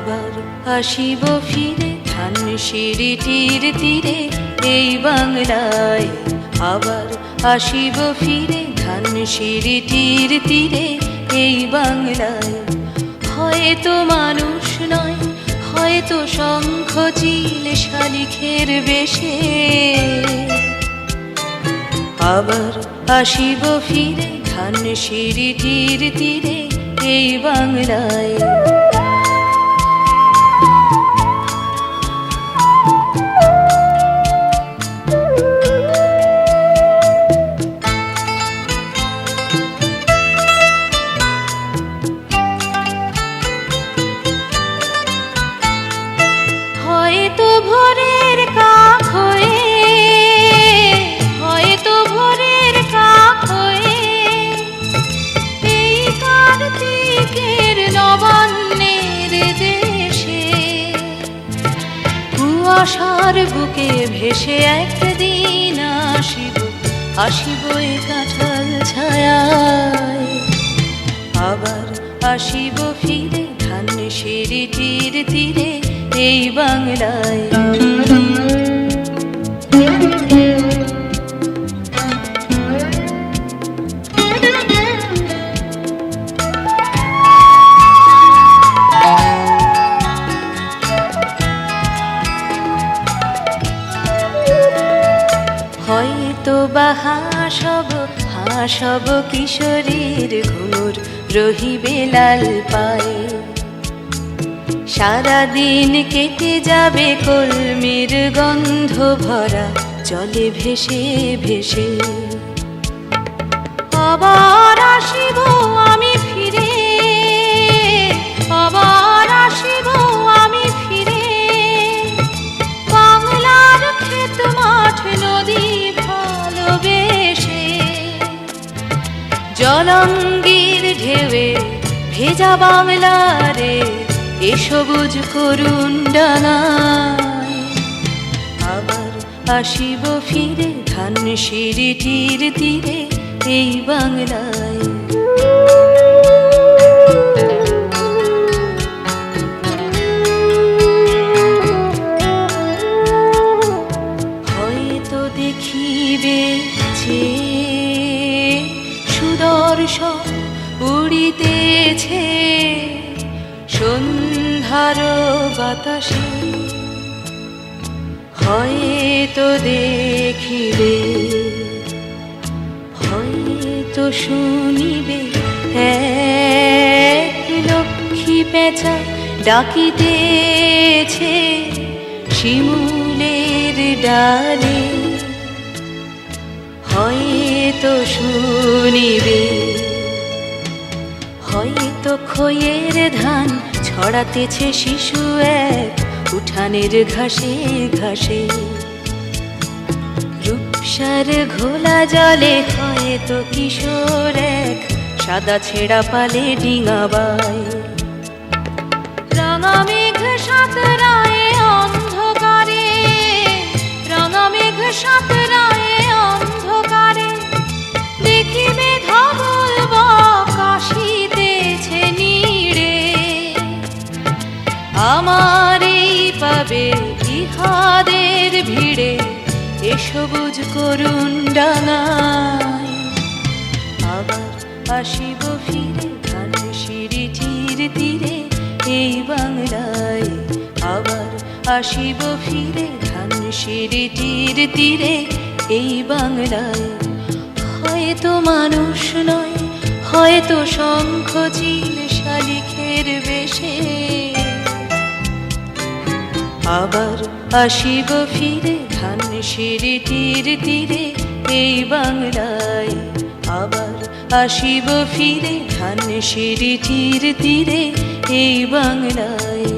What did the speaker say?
আবার আসিব ফিরে ধানসিঁড়িটির তীরে এই বাংলায়। আবার আসিব ফিরে ধানসিঁড়িটির তীরে এই বাংলায়। হয়তো মানুষ নয়, হয়তো শঙ্খ চিল শালিখের বেশে। আবার আসিব ফিরে ধানসিঁড়িটির তীরে এই বাংলায়। হয়তো ভোরের কাক হয়ে, হয়তো ভোরের কাক হয়ে এই কার্তিকের নবান্নের দেশে কুয়াশার বুকে ভেসে একদিন আসিব, আসিব এ কাঁঠাল ছায়ায়। আবার আসিব ফিরে ধানসিঁড়িটির তীরে এই বাংলায়। হয়তো বা হাসব কিশোরীর ঘুমুর রহিবে লাল পায়ে। সারাদিন কেটে যাবে কলমির গন্ধ ভরা জলে ভেসে ভেসে। আবার আসিব আমি ফিরে, আবার আসিব আমি ফিরে বাংলার ক্ষেত মাঠ নদী ভালোবেসে। জলঙ্গির ঢেউয়ে ভেজা বাংলারে এ সবুজ করুণ ডানায়। আবার আসিব ফিরে ধানসিঁড়িটির তীরে এই বাংলায়। হয়তো দেখিবে যে সুদর্শন উড়িতেছে সন্ধ্যার বাতাসে। হয়তো দেখিবে, হয়তো শুনিবে এক লক্ষ্মী পেঁচা ডাকিতেছে শিমুলের ডালে। হয়তো শুনিবে, হয়তো খইয়ের ধান ছড়াতেছে শিশু এক উঠানের ঘাসে ঘাসে। রূপসার ঘোলা জলে হয়তো কিশোর এক সাদা ছেঁড়া পালে ডিঙাবায়। রাঙা মেঘ সাঁতরায় অন্ধকারে, রাঙা মেঘ সাঁতরায় অন্ধকারে দেখিবে ধবল বক আসিতেছে নীড়ে। আমারই পাবে ইহাদের ভিড়ে এ সবুজ করুণ ডাঙায়। আবার আসিব ফিরে ধানসিঁড়িটির তীরে এই বাংলায়। আবার আসিব ফিরে ধানসিঁড়িটির তীরে এই বাংলায়। হয়তো মানুষ নয়, হয়তো শঙ্খ চিল শালিখের বেশে। আবার আসিব ফিরে ধানসিঁড়িটির তীরে এই বাংলায়। আবার আসিব ফিরে ধানসিঁড়িটির তীরে এই বাংলায়।